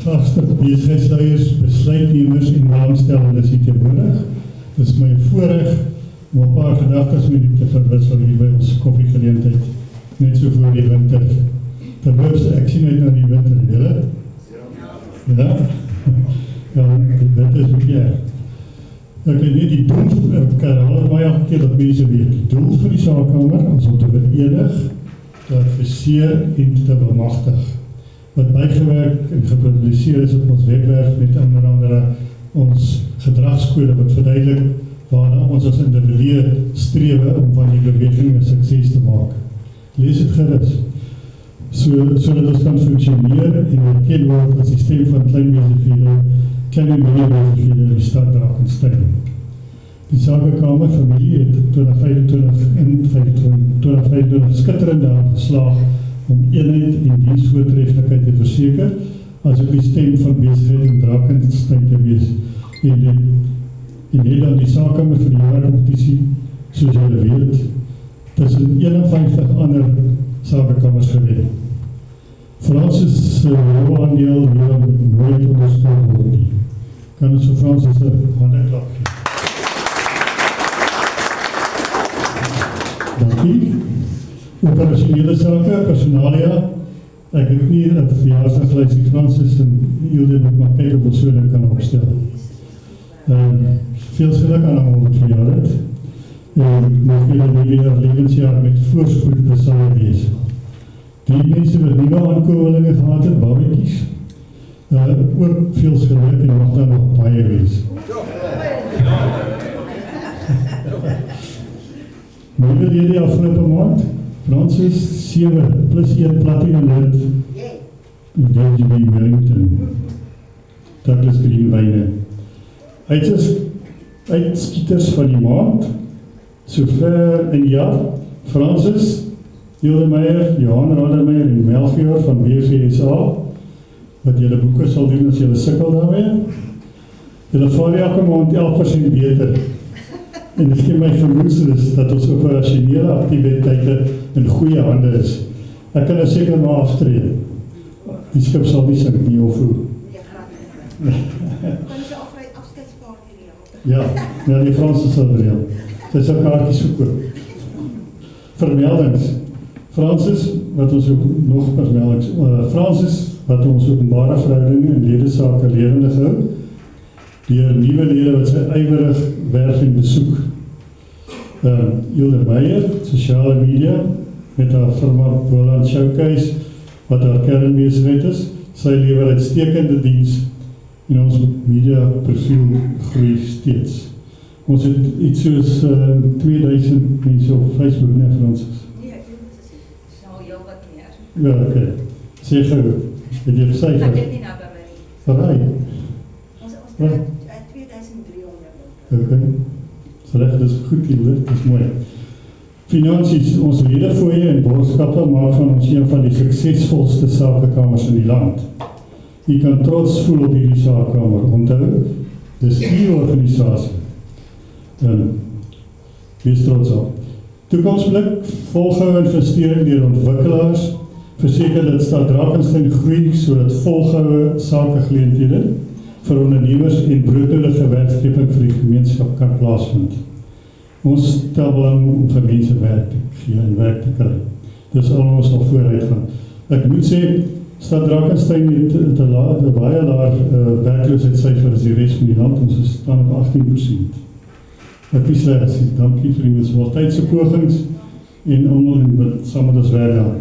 Graagste besigheidsleiers, besluitnemers en belangstellendes hier teenwoordig. Dit is my voorreg om 'n paar gedagtes met u te verwissel hier by ons koffiegeleentheid, net so voor die winter. Terloops, ek sien uit na die winter, julle? Ja? Ja, dit is ook erg. Ek het nie die doel, ek herhaal baie keer dat mense weet, die doel vir die Saakkamer is om te verenig, te adviseer en te bemagtig. Wat bygewerk en gepubliseer is op ons webwerf met onder andere ons gedragskode wat verduidelik waarna ons as individue strewe om van die beweging 'n sukses te maak. Lees dit gerus. Sodat ons kan funksioneer en erken word as die stem van klein besighede, klein en middelbare besighede in die stad Drakenstein. Die Saakkamer familie het 2025 skitterende aan geslaag om eenheid en diensvoortreffelikheid te verseker, as ook die stem van besigheid in Drakenstein te wees. En het dan die Saakkamer vir die jaarkompetisie, soos julle weet, tussen 51 ander Saakkamers gewen. Francis aandeel wil nooit ondersteun word nie. Kan ons vir Francis 'n handeklap gee? Dankie. Operasionele sake, personalia. Ek het nie 'n verjaarsdaglysie Francis en Hilde moet maar kyk of ons so ding kan opstel. Veel geluk aan hom wat verjaar het. Mag julle weer lewensjaar met voorspoed besaai wees. Die mense wat nuwe aankomelinge gehad het, babatjies, ook veel geluk en mag daar nog baie wees. Nuwe lede afgelope maand, Francis 7 plus 1 platinum lid in DGB Wellington, Douglas Greenwyne. Uitskieters van die maand, sover in die jaar, Francis, Hilde Meyer, Johan Rademeyer en Melchior van BVSA, wat julle boeke sal doen as julle sukkel daarmee. Julle vaar elke maand 11% beter. En dit gee my gemoedsrus dat ons operasionele aktiwiteite in goeie hande is. Ek kan nou seker maar aftree. Die skip sal nie sink nie, of hoe? Kan jy afskeidskaartjie reël? Ja, die Franse sal reël. Sy sal kaartjies verkoop. Vermeldings. Francis, wat ons ook nog vermeldings, Francis, wat ons openbare verhoudinge en ledesake lewendig hou, deur nuwe lede wat sy ywerig werf en besoek. Hilde Meyer, sosiale media, met haar firma Boland Showcase, wat haar kernbesigheid is. Sy lewer uitstekende diens en ons media profiel groei steeds. Ons het iets soos 2000 mense op Facebook, nee Francis? Nee, ek weet dit is nou heel wat meer. Ja, oké. Sê gou, het jy gesyfer? Ek weet nie nou by my nie. Verraai? Ons 2300. Oké. So reg, dis goed Hilde, dis mooi. Finansies, ons ledefooie en borgskappe maak van ons een van die suksesvolste sakekamers in die land. Jy kan trots voel op hierdie saakkamer. Onthou, dis die organisasie. Wees trots op. Toekomsblik, volgehoue investering deur ontwikkelaars, verseker dat Stad Drakenstein groei sodat volgehoue sakegeleenthede vir ondernemers en broodnodige werkskeping vir die gemeenskap kan plaasvind. Ons stel belang om vir mense werk te gee en werk te kry. Dis al ons al vooruit gaan. Ek moet sê, Stad Drakenstein het 'n baie laer werkloosheidssyfer as die res van die land. Ons staan op 18%. Ek is slegs, dankie vir die munisipaliteit se pogings en almal wat saam met ons werk daar.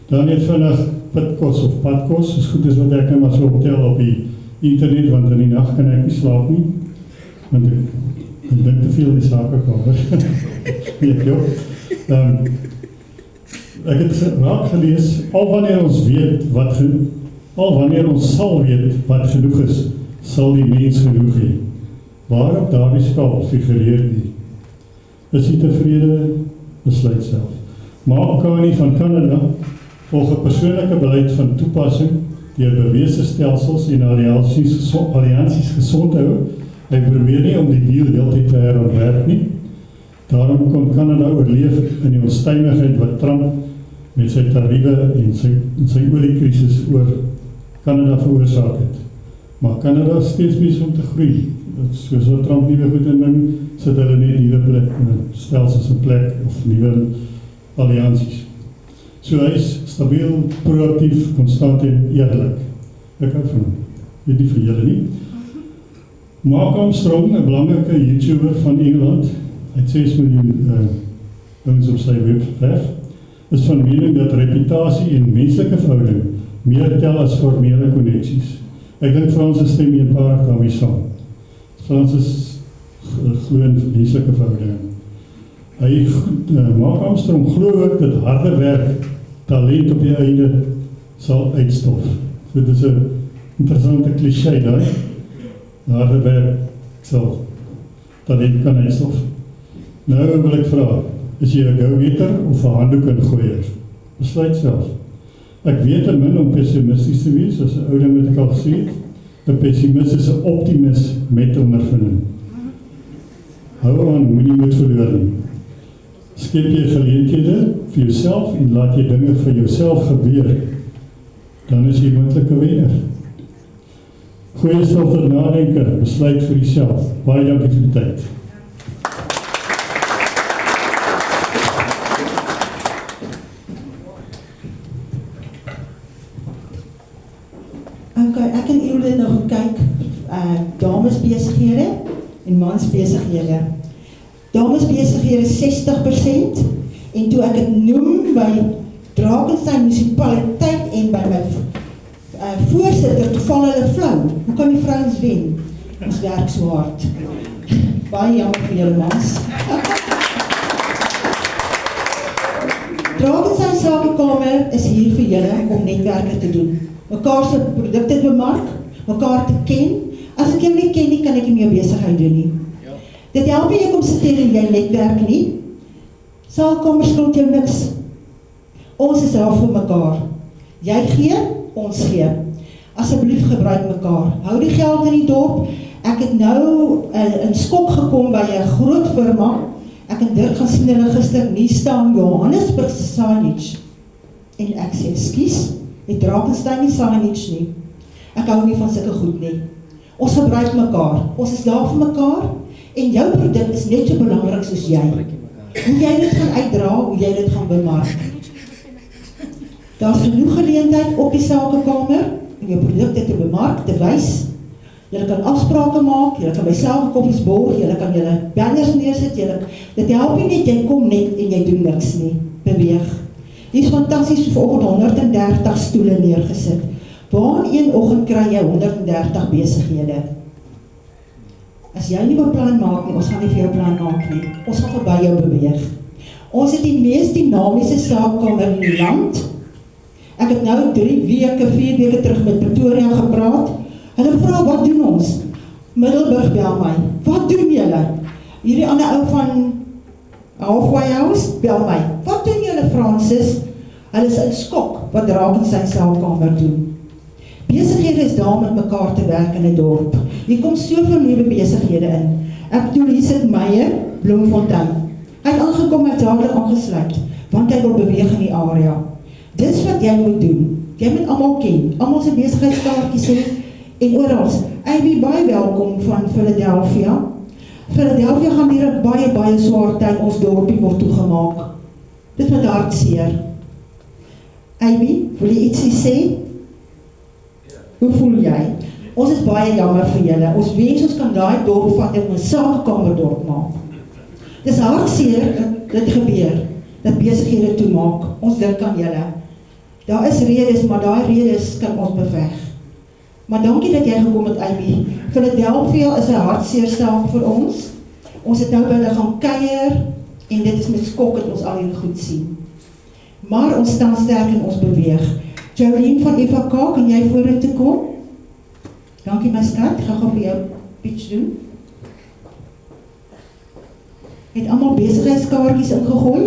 Dan net vinnig pitkos of padkos, is goed as wat ek nou maar so optel op die internet, want in die nag kan ek nie slaap nie, want ek dink te veel in die sakekamer. Nee, ek het raak gelees, al wanneer ons sal weet wat genoeg is, sal die mens genoeg hê. Waar op daardie skaal figureer die? Is jy tevrede? Besluit self. Maar Kani van Kanada volg 'n persoonlike beleid van toepassing deur bewese stelsels en alliansies gesond hou. Hy probeer nie om die wiel heeltyd te herontwerp nie. Daarom kon Kanada oorleef in die onstuimigheid wat Trump met sy tariewe en sy oliekrisis oor Canada veroorsaak het. Maar Canada is steeds bezig om te groei. Soos wat Trump nuwe goed inbring, sit hulle net nuwe stelsels in plek of nuwe alliansies. So hy is stabiel, proactief, konstant en eerlik. Ek hou van hom. Weet nie vir julle nie. Mark Armstrong, 'n belangrike YouTuber van Engeland, hy het 6 miljoen ouens op sy webwerf, is van mening dat reputasie en menslike verhouding meer tel as formele konneksies. Ek dink Frans stem eenparig daarmee saam. Frans glo in menslike verhoudinge. Mark Armstrong glo ook dat harde werk talent op die einde sal uitstof. So dit is 'n interessante cliché daar. Harde werk sal talent kan uitstof. Nou wil ek vra, is jy 'n go-getter of 'n handdoek ingooier? Besluit self. Ek weet te min om pessimisties te wees, as 'n ou ding wat ek al gesê het. 'n pessimist is 'n optimist met ondervinding. Hou aan, moenie moed verloor nie. Skep jy geleenthede vir jouself en laat jy dinge vir jouself gebeur, dan is jy moontlik 'n wenner. Goeie stof ter nadenke, besluit vir jouself. Baie dankie vir die tyd. Ek en Evelyn nog gekyk, damesbesighede en mansbesighede. Damesbesighede 60% en toe ek het noem by Drakensberg munisipaliteit en by my voorsitter, toe val hulle flou. Hoe kan die vrouens wen? Ons werk so hard. Baie jammer vir julle mans. Drakensberg Sakekamer is hier vir julle om netwerke te doen. Mekaar se produkte te bemark, mekaar te ken. As ek jou nie ken nie, kan ek nie meer besigheid doen nie. Ja. Dit help jy kom sit en jy netwerk nie. Sakekamer skuld jou niks. Ons is daar vir mekaar. Jy gee, ons gee. Asseblief gebruik mekaar. Hou die geld in die dorp. Ek het nou in skok gekom by 'n groot firma. Ek het Dirk gaan sien hulle gister nie staan Johannesburg signage. En ek sê, ekskuus, die Drakensberg nie signage nie. Ek hou nie van sulke goed nie. Ons gebruik mekaar. Ons is daar vir mekaar en jou produk is net so belangrik soos jy. Hoe jy dit gaan uitdra, hoe jy dit gaan bemark. Daar is genoeg geleentheid op die Sakekamer om jou produkte te bemark, te wys. Julle kan afsprake maak, julle kan by Sakekoffies borg, julle kan julle banners neersit, dit help nie net, jy kom net en jy doen niks nie. Beweeg. Die is fantasties, vanoggend 130 stoele neergesit. Waar in een oggend kry jy 130 besighede? As jy nie 'n plan maak nie, ons gaan nie vir jou plan maak nie. Ons gaan verby jou beweeg. Ons het die mees dinamiese Sakekamer in die land. Ek het nou 3 weke, 4 weke terug met Pretoria gepraat. Hulle vra, wat doen ons? Middelburg bel my. Wat doen julle? Hierdie ander ou van Halfway House bel my. Wat doen julle, Francis? Hulle is in skok wat Drakensberg Sakekamer doen. Besighede is daar met mekaar te werk in 'n dorp. Hier kom soveel nuwe besighede in. Ek bedoel, hier sit Meyer, Bloemfontein. Hy het aangekom, hy het dadelik aangesluit, want hy wil beweeg in die area. Dis wat jy moet doen. Jy moet almal ken, almal se besigheidskaartjies hê en oral. Ivy, baie welkom van Philadelphia. Philadelphia gaan hier 'n baie swaar tyd, ons dorpie word toegemaak. Dit met hartseer. Ivy, wil jy ietsie sê? Hoe voel jy? Ons is baie jammer vir julle. Ons wens ons kan daai dorp vat en 'n Sakekamer dorp maak. Dis hartseer dat dit gebeur, dat besighede toemaak. Ons dink aan julle. Daar is redes, maar daai redes kan ons beveg. Maar dankie dat jy gekom het, Ivy. Philadelphia is 'n hartseer saak vir ons. Ons het nou by hulle gaan kuier en dit is met skok dat ons al hier goed sien. Maar ons staan sterk en ons beweeg. Jolien van FK, kan jy vorentoe kom? Dankie my skat, gaan vir jou pitch doen. Het almal besigheidskaartjies ingegooi?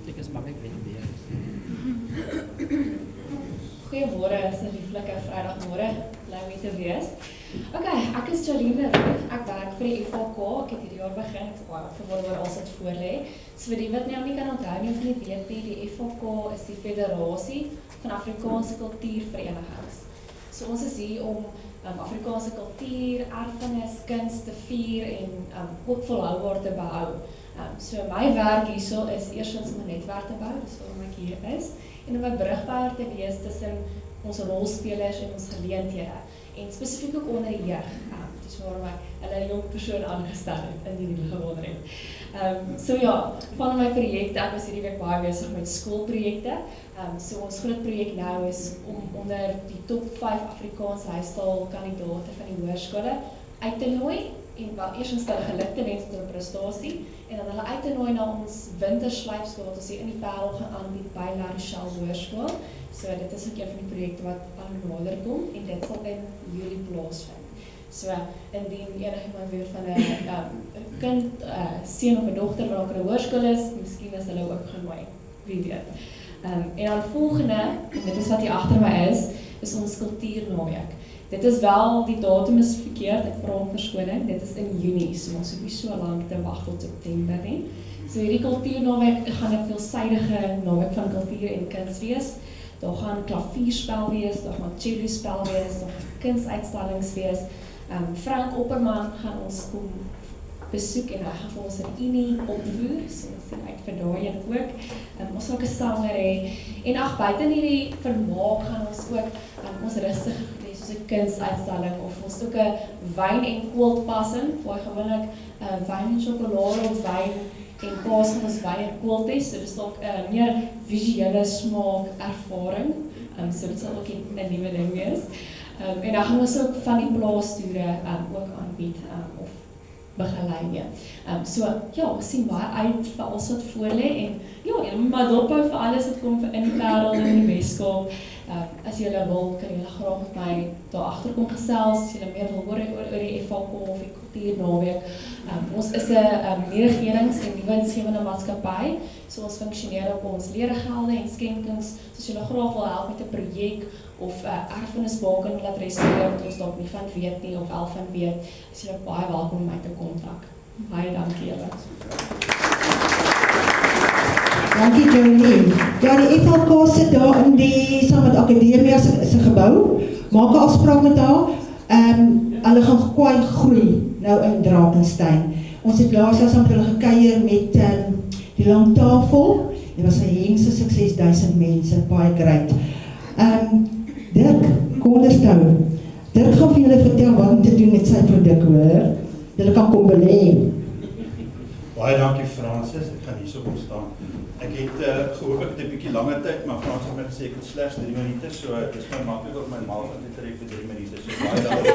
Ek is bang ek weet nie meer. Goeiemôre, is 'n lieflike Vrydagmôre, bly om hier te wees. Okay, ek is Jolene Roof. Ek werk vir die FHK. Ek het hierdie jaar begin. Ek is baie opgewonde oor alles wat voor lê. So vir die wat nou nie kan onthou nie of nie weet nie, die FHK is die Federasie van Afrikaanse Kultuurverenigings. So ons is hier om Afrikaanse kultuur, erfenis, kuns te vier en ook volhoubaar te behou. So my werk hierso is eerstens om 'n netwerk te bou, dis waarom ek hier is, en om 'n brugbouer te wees tussen ons rolspelers en ons geleenthede, en spesifiek ook onder die jeug. Dis waarom ek hulle jong persoon aangestel het, indien jy gewonder het. So ja, van my projekte, ek was hierdie week baie besig met skoolprojekte. So ons groot projek nou is om onder die top 5 Afrikaans huistaalkandidate van die hoërskole uit te nooi, en wel eerstens hulle geluk te wens tot 'n prestasie, en dan hulle uit te nooi na ons winterslypskool wat ons hier in die Parel gaan aanbied by La Rochelle Hoërskool. So dit is ook een van die projekte wat al nader kom, en dit sal in Julie plaasvind. So indien enigiemand weer van 'n kind, seun of 'n dogter wat op 'n hoërskool is, miskien is hulle ook genooi, wie weet. En dan volgende, en dit is wat hier agter my is ons kultuurnaweek. Dit is wel, die datum is verkeerd, ek vra om verskoning, dit is in Junie, so ons hoef nie so lank te wag tot September nie. So hierdie kultuurnaweek gaan 'n veelsidige naweek van kultuur en kuns wees. Daar gaan klavierspel wees, daar gaan cello spel wees, daar gaan kunsuitstallings wees. Frank Opperman gaan ons kom besoek en hy gaan vir ons 'n unie opvoer, so ons sien uit vir daai een ook. Ons sal ook 'n sanger hê. En ag, buite hierdie vermaak gaan ons ook ons rustige soos 'n kunsuitstalling of ons ook 'n wyn en koolpassing, waar gewoonlik wyn en sjokolade of wyn en kaas van ons wyn en kooltes, so dis dalk 'n meer visuele smaak ervaring. So dit sal ook 'n nuwe ding wees. En dan gaan ons ook van die plaastoere ook aanbied of begelei mee. So ja, ons sien baie uit vir alles wat voor lê en ja, maar dophou vir alles wat kom in die Parel en in die Weskaap. As julle wil, kan julle graag met my daar agter kom gesels, as julle meer wil hoor oor die FHK of die kultuurnaweek. Ons is 'n nie-regerings- en nie-winsgewende maatskappy, so ons funksioneer op ons leregelde en skenkings. So as julle graag wil help met 'n projek of erfenisbaken laat restaureer wat ons dalk nie van weet nie of wel van weet, is julle baie welkom om my te kontak. Baie dankie julle. Dankie Jolene. Ja, die FHK sit daar in die saam met Akademia se gebou. Maak 'n afspraak met haar. Hulle gaan kwaai groei nou in Drakensberg. Ons het laas jaar saam met hulle gekuier met die lang tafel. Dit was 'n hengse sukses, 1000 mense, baie great. Dirk Cornerstone. Dirk gaan vir julle vertel wat om te doen met sy produk, hoor. Julle kan kom belê. Baie dankie Francis, ek gaan hierso kom staan. Ek het gehoop ek het 'n bietjie langer tyd, maar Francis het my gesê ek het slegs 3 minute, so dit is my maklik op my maag om te trek vir 3 minute, so baie dankie.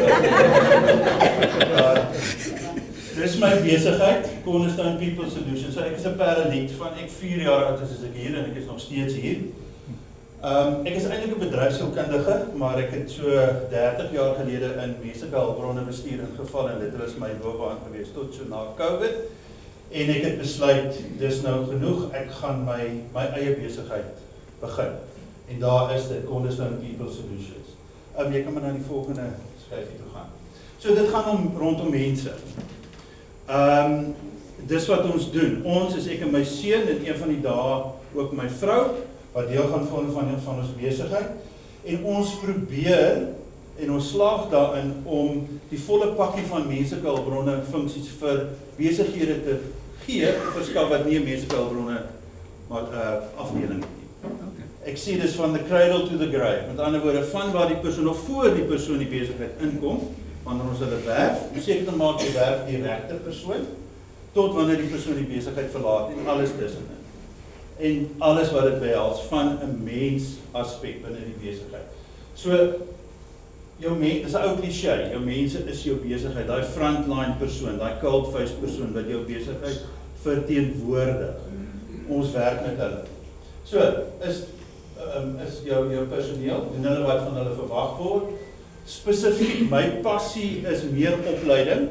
Dis my besigheid, Cornerstone People Solutions. So ek is 'n paraliet van ek 4 jaar oud as ek hier en ek is nog steeds hier. Ek is eintlik 'n bedryfskundige, maar ek het so 30 jaar gelede in menslike hulpbronne bestuur ingeval en dit was my loopbaan gewees tot so na COVID. En ek het besluit, dis nou genoeg, ek gaan my eie besigheid begin. En daar is dit, Cornerstone People Solutions. Jy kan maar na die volgende skyfie toe gaan. So dit gaan rondom mense. Dis wat ons doen. Ons is ek en my seun en een van die dae ook my vrou, wat deel gaan vorm van ons besigheid. En ons probeer en ons slaag daarin om die volle pakkie van menslike hulpbronne en funksies vir besighede te gee, verskaf wat nie 'n menslike hulpbronne afdeling het. Ek sê dis van the cradle to the grave. Met ander woorde, van waar die persoon nog voor die persoon die besigheid inkom, wanneer ons hulle werf, om seker te maak jy werf die regte persoon, tot wanneer die persoon die besigheid verlaat en alles tussenin. En alles wat dit behels van 'n mens aspek binne die besigheid. So dis 'n ou kliseë, jou mense is jou besigheid, daai frontline persoon, daai cold face persoon wat jou besigheid verteenwoordig. Ons werk met hulle. So is jou personeel, doen hulle wat van hulle verwag word. Spesifiek my passie is meer opleiding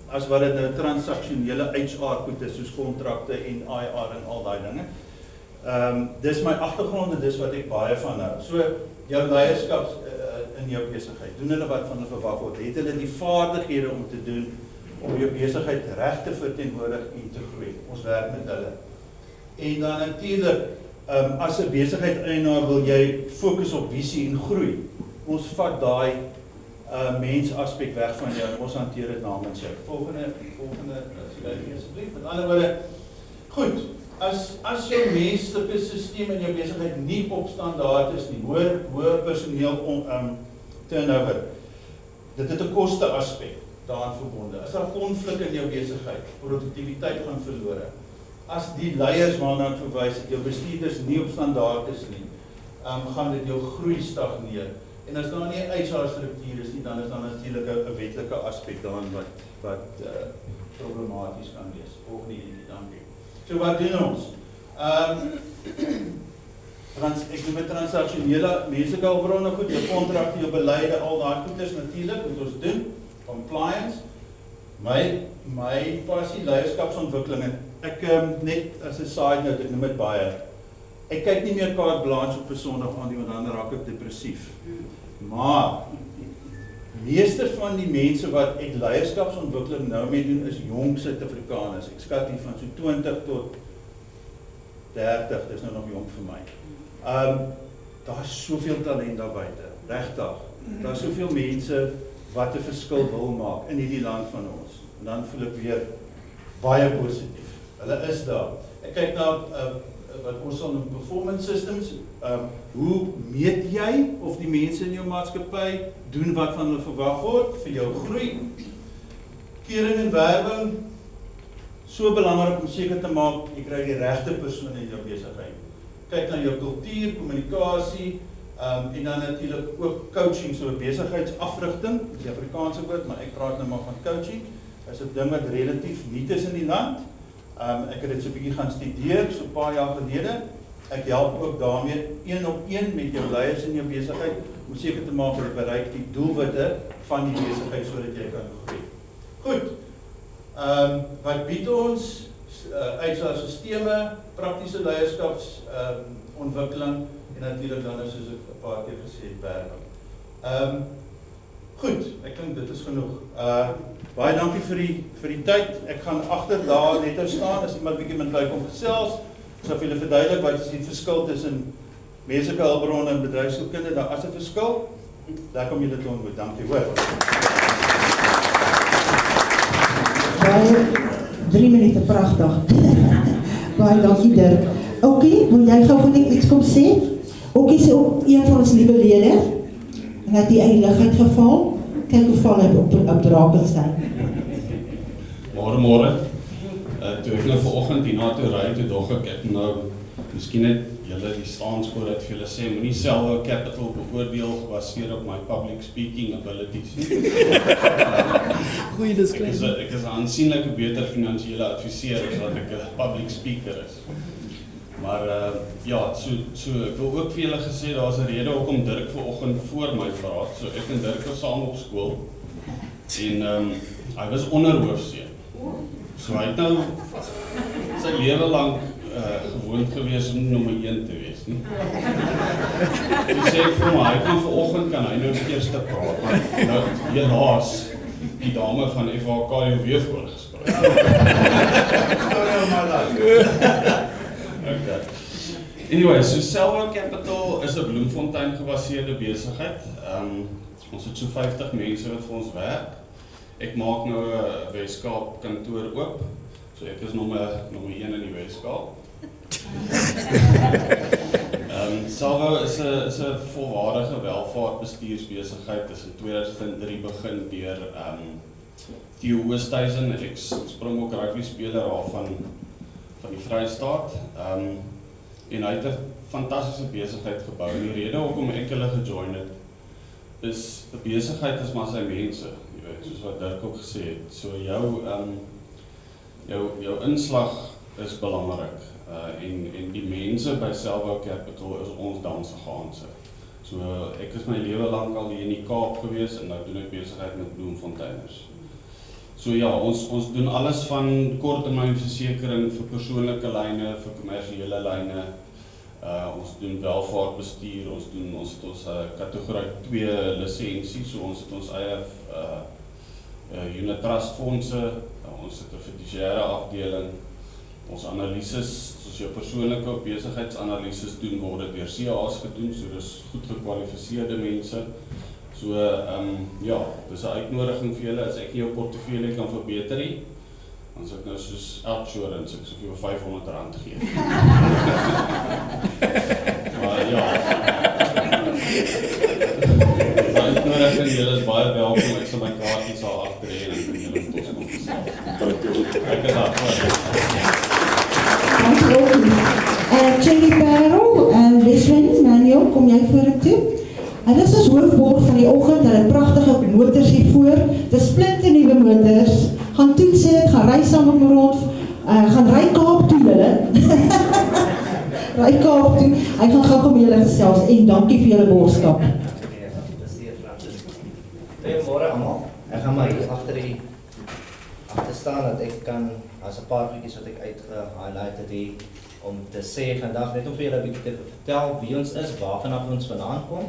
as wat dit 'n transaksionele HR goed is, soos kontrakte en IR en al daai dinge. Dis my agtergrond en dis wat ek baie van hou. So jou leierskap in jou besigheid? Doen hulle wat van hulle verwag word? Het hulle die vaardighede om te doen om jou besigheid reg te verteenwoordig en te groei? Ons werk met hulle. En dan natuurlik, as 'n besigheidseienaar wil jy fokus op visie en groei. Ons vat daai mens aspek weg van jou en ons hanteer dit namens jou. Volgende asseblief. Met ander woorde, goed, as jou menslike stelsel in jou besigheid nie op standaard is nie, hoë personeel turnover, dit het 'n koste aspek daaraan verbonde. As daar konflik in jou besigheid, produktiwiteit gaan verlore. As die leiers waarna ek verwys het, jou bestuurders nie op standaard is nie, gaan dit jou groei stagneer. En as daar nie 'n HR-struktuur is nie, dan is daar natuurlik 'n wetlike aspek daarin wat problematies kan wees. Volgende hierdie, dankie. So wat doen ons? Ek noem dit transaksionele menslike hulpbronne, goed, jou kontrakte, jou beleide, al daai goeders natuurlik moet ons doen. Compliance. My passie leierskapsontwikkeling en ek net as 'n side note, ek noem dit baie. Ek kyk nie meer carte blanche op 'n Sondag aan nie, want dan raak ek depressief. Maar meeste van die mense wat ek leierskapsontwikkeling nou mee doen is jong Suid-Afrikaners. Ek skat hier van so 20 tot 30, dis nou nog jong vir my. Daar is soveel talent daar buite, regtig. Daar is soveel mense wat 'n verskil wil maak in hierdie land van ons. En dan voel ek weer baie positief. Hulle is daar. Ek kyk na wat ons sal noem performance systems. Hoe meet jy of die mense in jou maatskappy doen wat van hulle verwag word vir jou groei? Kering en werwing, so belangrik om seker te maak jy kry die regte persoon in jou besigheid. Kyk na jou kultuur, kommunikasie, en dan natuurlik ook coaching, so 'n besigheidsafrigting, dis die Afrikaanse woord, maar ek praat nou maar van coaching. Is 'n ding wat relatief nuut is in die land. Ek het dit so 'n bietjie gaan studeer so 'n paar jaar gelede. Ek help ook daarmee 1-op-1 met jou leiers in jou besigheid om seker te maak dat jy bereik die doelwitte van die besigheid sodat jy kan groei. Goed. Wat bied ons? HR-sisteme, praktiese leierskaps ontwikkeling en natuurlik dan soos ek 'n paar keer gesê het, werwing. Goed, ek dink dit is genoeg. Baie dankie vir die tyd. Ek gaan agter daar net staan as iemand bietjie met my kom gesels. Ek sal vir julle verduidelik wat is die verskil tussen menslike hulpbronne en bedryfskunde. Daar is 'n verskil. Lekker om julle te ontmoet. Dankie hoor. Baie 3 minute pragtig. Baie dankie Dirk. Oké, wil jy gou net iets kom sê? Oké, is ook een van ons liewe lede. En het die uit die lig uitgeval. Kyk hoe val hy op Drakensberg. Môre. Toe ek nou vanoggend hierna toe ry, toe dog ek nou miskien net julle die staanspoor dat vir julle sê moenie Selwa Capital beoordeel gebaseer op my public speaking abilities nie. Goeie disclaimer. Ek is 'n aansienlike beter finansiële adviseur as wat ek 'n public speaker is. Maar ja, so ek wil ook vir julle gesê daar's 'n rede hoekom Dirk vanoggend voor my praat. So ek en Dirk was saam op skool en hy was onderhoofseun. So hy het nou sy lewe lank gewoond gewees om nommer 1 te wees, nie? Toe sê ek vir hom, hy kan vanoggend kan hy nou die eerste praat, maar nou helaas die dame van FHK jou weer voorgespreek. Okay. Anyway, so Selwa Capital is 'n Bloemfontein gebaseerde besigheid. Ons het so 50 mense wat vir ons werk. Ek maak nou 'n Weskaap kantoor oop. So ek is nommer 1 in die Weskaap. Selwa is 'n volwaardige welvaartbestuursbesigheid. Dit is in 2003 begin deur Theo Oosthuizen, ek spring ook rugby speler af van die Vrystaat. En hy het 'n fantastiese besigheid gebou. En die rede hoekom ek hulle gejoin het is 'n besigheid is maar sy mense, jy weet, soos wat Dirk ook gesê het. So jou inslag is belangrik. En die mense by Selwa Capital is ons dansegaanse. So ek is my lewe lank al hier in die Kaap gewees en nou doen ek besigheid met Bloemfonteiners. So ja, ons doen alles van korttermynversekering vir persoonlike lyne, vir kommersiële lyne, Ons doen welvaartbestuur, ons het ons kategorie 2 lisensie, so ons het ons eie unit trust fondse, ons het 'n fiduciêre afdeling, ons analises, soos jou persoonlike of besigheidsanalises doen, word deur CA's gedoen, so dis goed gekwalifiseerde mense. So, ja, dis 'n uitnodiging vir julle, as ek jou portefeulje kan verbeter nie, dan sal ek nou soos Outsurance, ek sal vir jou R500 gee. Maar ja, die uitnodiging, julle is baie welkom, ek sal my kaartjies al agter hê en dan kan julle met ons kom gesê. Ek is daar, Cherry Parel en Weswin, Manuel, kom jy vorentoe? Hulle is ons hoofbord van die oggend, hulle pragtige motors hier voor, dis splinternuwe motors, gaan toets het, gaan ry saam met my rond, gaan ry Kaap toe hulle, ry Kaap toe, hy gaan gou met julle gesels en dankie vir julle boodskap. Goeiemôre almal, ek gaan maar hier agter staan dat ek kan, as 'n paar goedjies wat ek uitgehighlight het om te sê vandag, net om vir julle 'n bietjie te vertel wie ons is, waarvan ons vandaan kom.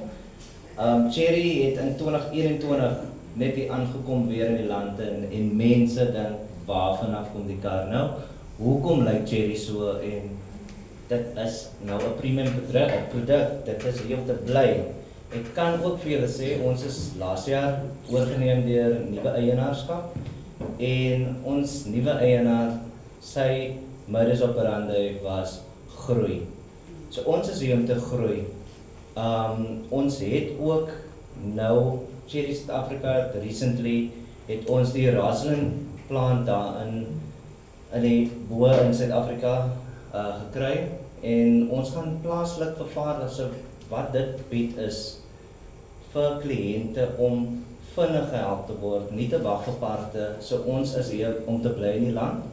Cherry het in 2021 net hier aangekom weer in die land en mense dink, waarvan kom die kar nou? Hoekom lyk Cherry so? En dit is nou 'n premium produk, dit is hier om te bly. Ek kan ook vir julle sê, ons is laas jaar oorgeneem deur nuwe eienaarskap en ons nuwe eienaar, sy modus operandi was groei. So ons is hier om te groei. Ons het ook nou, Cherry South Africa, recently, het ons die Rosslyn plant daar in die bo in Suid-Afrika gekry en ons gaan plaaslik vervaardig, so wat dit bied is vir kliënte om vinnig gehelp te word, nie te wag vir parte, so ons is hier om te bly in die land,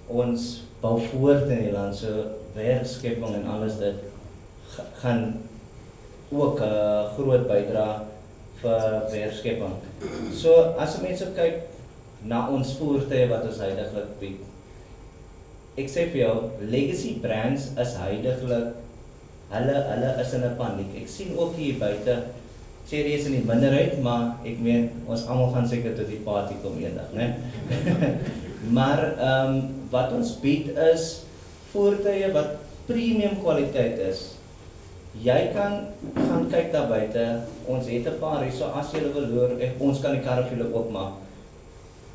ons bou voort in die land, so werkskepping en alles dit gaan ook 'n groot bydra vir werkskepping. So as mense kyk na ons voertuie wat ons huidiglik bied, ek sê vir jou, legacy brands is huidiglik, hulle is in 'n paniek. Ek sien ook hier buite, Cherry is in die minderheid, maar ek meen, ons almal gaan seker tot die party kom eendag, né? Maar wat ons bied is voertuie wat premium kwaliteit is. Jy kan gaan kyk daar buite, ons het 'n paar hier, so as jy wil hoor, ons kan die karre vir julle oopmaak.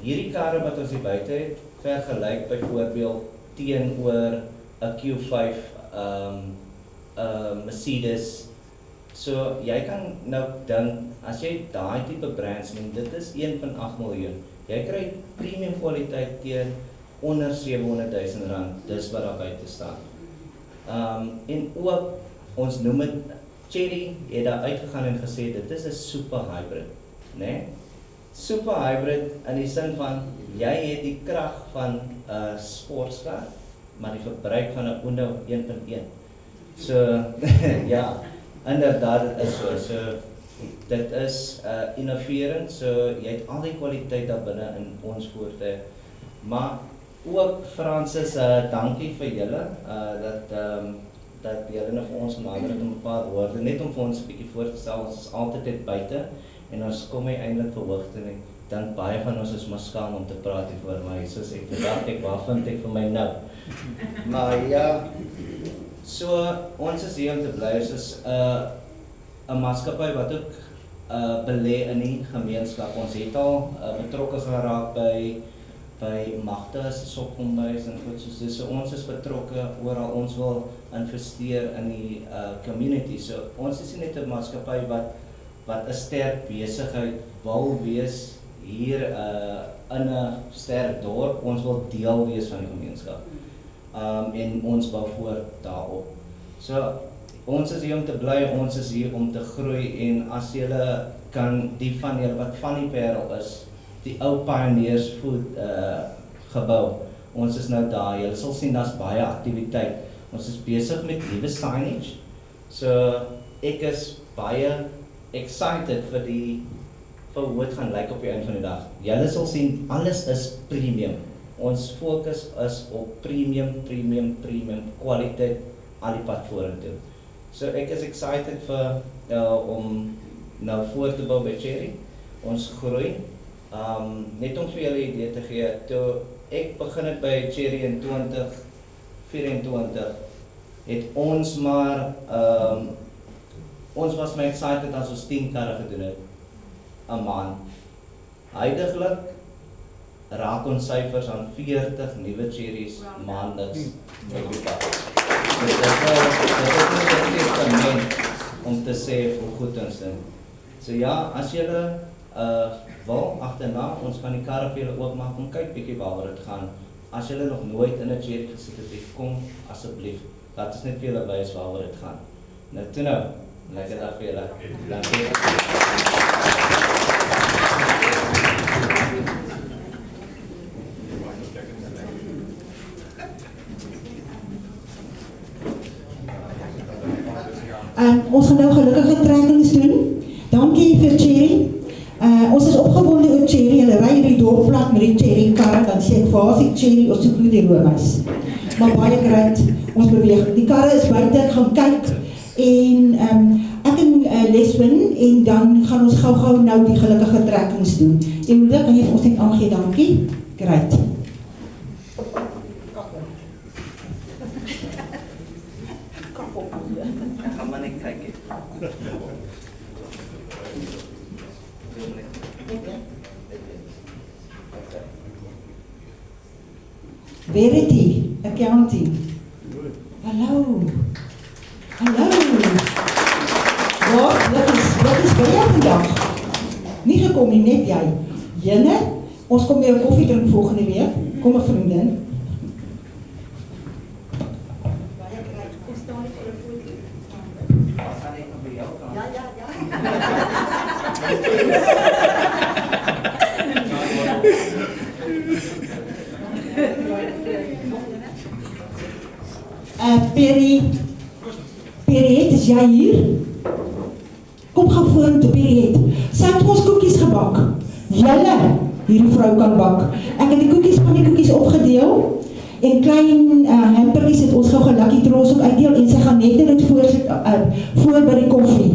Hierdie karre wat ons hier buite het, vergelyk byvoorbeeld teenoor 'n Q5 Mercedes. So jy kan nou dink, as jy daai tipe brands neem, dit is 1.8 miljoen. Jy kry premium kwaliteit teen onder R700,000, dis wat daar buite staan. En ook, ons noem het, Cherry het daar uitgegaan en gesê, dit is 'n super hybrid, né? Super hybrid in die sin van, jy het die krag van 'n sportskar, maar die verbruik van 'n Uno 1.1. So, ja, inderdaad, dit is so, dit is innoverend, so jy het al die kwaliteit daar binne in ons voertuie, maar ook Francis, dankie vir julle, dat julle nou vir ons genader het om 'n paar woorde, net om vir ons 'n bietjie voor te stel, ons is altyd net buite, en ons kom nie eintlik verhoogte nie, dan baie van ons is maar skaam om te praat hier voor my, soos ek gedagte, waar vind ek vir my nou? Maar ja, so ons is hier om te bly, ons is 'n maatskappy wat ook belê in die gemeenskap, ons het al betrokke geraak by Magdas, Sopkombuis en goed soos dit, so ons is betrokke oral, ons wil investeer in die community, so ons is nie net 'n maatskappy wat 'n sterk besigheid wil wees hier in 'n sterk dorp, ons wil deel wees van die gemeenskap, en ons bou voort daarop. So ons is hier om te bly, ons is hier om te groei, en as julle kan, die van julle wat van die Parel is, die ou Pioneers Food gebou, ons is nou daar, julle sal sien, daar's baie aktiwiteit, ons is besig met nuwe signage, so ek is baie excited vir hoe het gaan lyk op die einde van die dag. Julle sal sien, alles is premium, ons fokus is op premium kwaliteit, al die pad vorentoe. So ek is excited vir om nou voor te bou by Cherry. Ons groei. Net om vir julle 'n idee te gee, toe ek begin het by Cherry in 2024, het ons maar ons was my excited as ons 10 karre gedoen het 'n maand. Huidiglik raak ons syfers aan 40 nuwe Cherries maandeliks op die pad. Dus dit is een testament om te sê hoe goed ons doen. So ja, as julle wil agterna, ons kan die karre vir julle oopmaak, kom kyk bietjie waaroor dit gaan. As julle nog nooit in 'n Cherry gesit het, kom asseblief. Laat ons net vir julle wys waaroor dit gaan. Nou toe nou, lekker dag vir julle. Dankie. Ons gaan nou gelukkige trekkings doen. Dankie vir Cherry. Ons is opgewonde oor Cherry. Hulle ry hierdie dorp plat met die Cherry karre, dan sê ek, waar is die Cherry? Ons soek die roomhuis. Maar baie great, ons beweeg. Die karre is buite, ek gaan kyk en ek en Leswin en dan gaan ons gou nou die gelukkige trekkings doen. En Luda, kan jy vir ons net aangee, dankie? Great. Gaan maar net kyk. Verity, accounting. Hallo. Hallo. Wat is by jou vandag? Nie gekom nie, net jy. Jene, ons kom weer 'n koffie drink volgende week. Kom 'n vriendin. Periet, is jy hier? Kom gaan vorentoe, Periet. Sy het ons koekies gebak. Julle, hierdie vrou kan bak. Ek het die koekies van die koekies opgedeel en klein hampertjies het ons gou gelakkie troos ook uitdeel en sy gaan net dit voor by die koffie.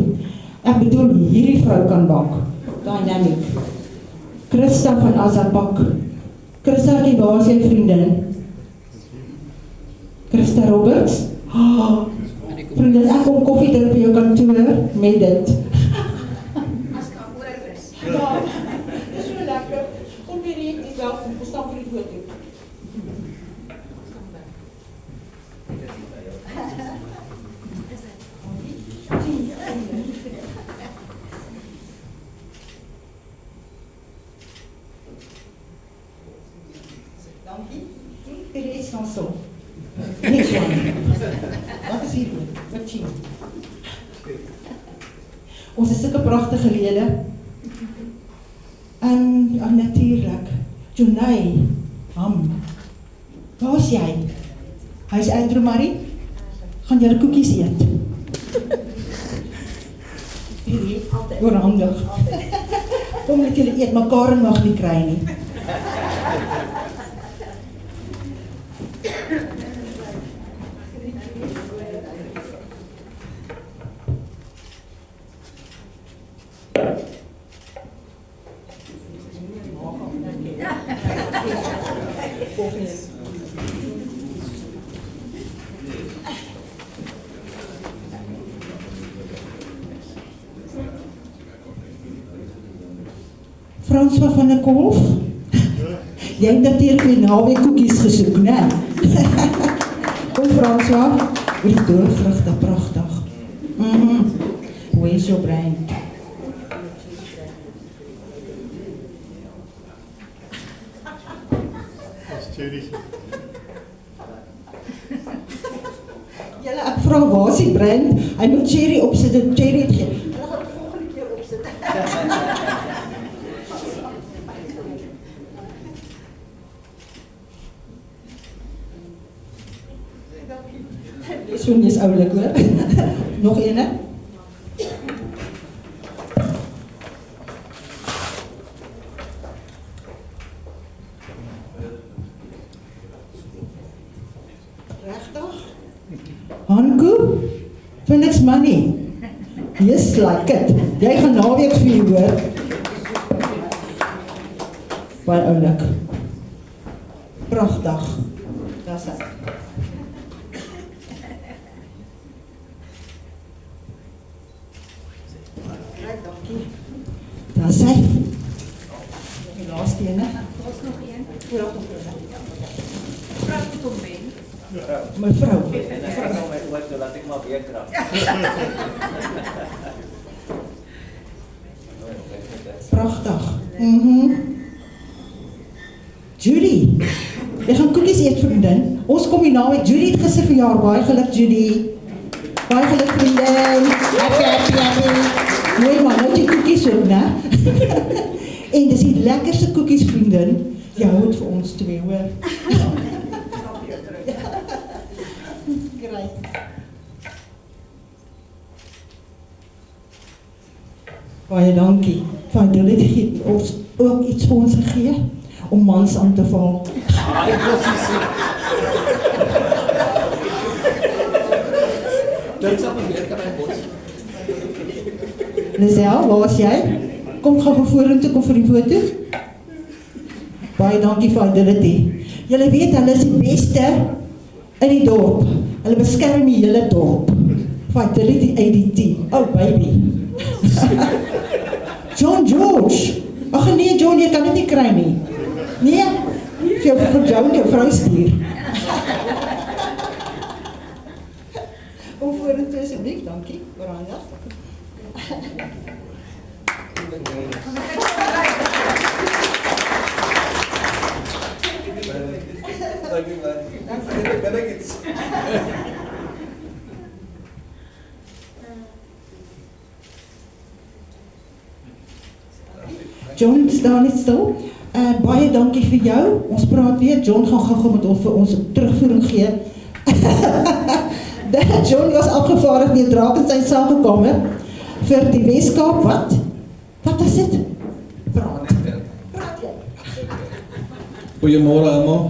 Ek bedoel, hierdie vrou kan bak. Dynamic. Christa van Azabak. Christa, waar is jou vriendin? Christa Roberts? Vriendin, ek kom koffie drink by jou kantoor met dit. As ek aan oor is. Ja, dis so lekker. Kom weer hier, die welkom, ons staan vir die foto. Dankie. Dit is dan so. Niks van. Wat is hier? Wat sien? Ons is sulke pragtige lede. Natuurlijk. Jonay, waar is jy? Hy is uit, Romarie? Gaan jy koekies eet? Oorhandig. Kom net julle eet, mekaar mag nie kry nie. François van der Kolf, jy het natuurlijk die naweek koekies gesoek, ne? Kom François, die doorvruchte, prachtig. Hoe is jou brein? Julle, ek vraag, waar is die brein? Hy moet Cherry opsit, Cherry het geen. Hulle gaan die volgende keer opsit. So nie is oulik hoor. Nog ene? Regtig? Hanko, vir niks money. Yes, like it. Jy gaan naweek vir hoor. Baie oulik. Pragtig. Dis dit. Dankie. Dis hy. Die laaste ene. Ons nog een. Voordat ons hoor. Vrou moet hom wen. Mevrou. Laat ek maar weer krap. Pragtig. Judy, jy gaan koekies eet, vriendin. Ons kom hier na met Judy het gister verjaar. Baie geluk, Judy. Baie geluk, vriendin. Happy. Mooi man, nou die koekies ook, né? En dis die lekkerste koekies, vriendin. Jy hou het vir ons twee, hoor. Great. Baie dankie. Van julle het ons ook iets vir ons gegee om mans aan te val. Lisel, waar was jy? Kom gou vorentoe, kom vir die foto. Baie dankie Fidelity. Julle weet, hulle is die beste in die dorp. Hulle beskerm die hele dorp. Fidelity ADT. Oh baby. John George. Ag nee John, jy kan dit nie kry nie. Nee, vir John jou vrou stuur. Kom vorentoe asseblief, dankie. Oranje. John, staan net stil. Baie dankie vir jou. Ons praat weer. John gaan gou met ons vir ons terugvoering gee. John was afgevaardig deur Drakensberg Sakekamer vir die Weskaap. Wat? Wat is dit? Praat jy. Goeiemôre almal.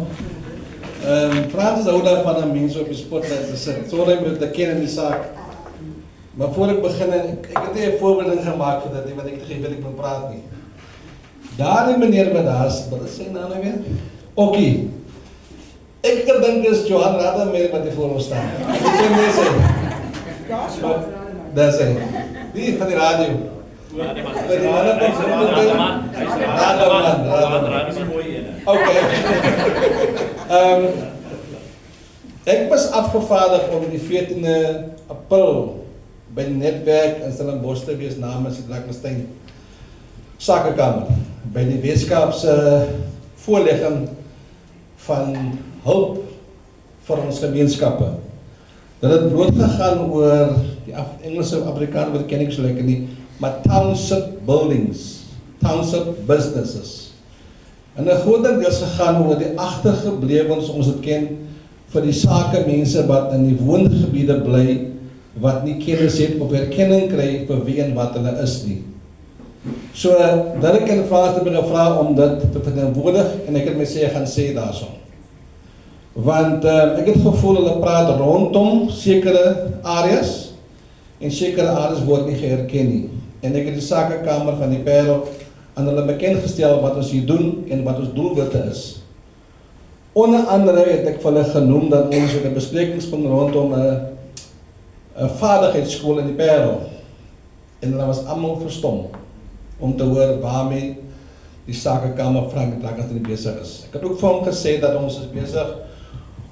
Frans is ouder van 'n mens op die spotlight te sit. Sorry met die ken in die saak. Maar voor ek begin, ek het nie 'n voorbereiding gemaak vir dit nie, want ek het geen wil ek moet praat nie. Daar die meneer wat daar is, wat is sy naam nou weer? Okkie. Ek dink is Johan Rademacher wat hier voor ons staan. Ek ken nie sy. Daar is hy. Die van die radio. Rademan. Okay. Ek was afgevaardig om die 14de April by die netwerk in Stellenbosch te wees namens die Drakensberg Sakekamer by die Weskaapse voorlegging van hulp vir ons gemeenskappe. Dit het bloot gegaan oor die Engelse Afrikaans wat ken ek so lekker nie, maar township buildings, township businesses. En 'n grotendeels gegaan oor die agtergeblewens ons het ken vir die sakemense wat in die woongebiede bly wat nie kennis het of erkenning kry vir wie en wat hulle is nie. So, dat ek in Frans te gevra om dit te verteenwoordig en ek het my sê gaan sê daarso. Want ek het gevoel hulle praat rondom sekere areas en sekere areas word nie geherken nie. En ek het die Sakekamer van die Parel aan hulle bekend gestel wat ons hier doen en wat ons doelwitte is. Onder andere het ek vir hulle genoem dat ons het 'n besprekingspunt rondom 'n vaardigheidsskool in die Parel. En hulle was almal verstom om te hoor waarmee die Sakekamer Frank Drakensberg besig is. Ek het ook vir hom gesê dat ons is besig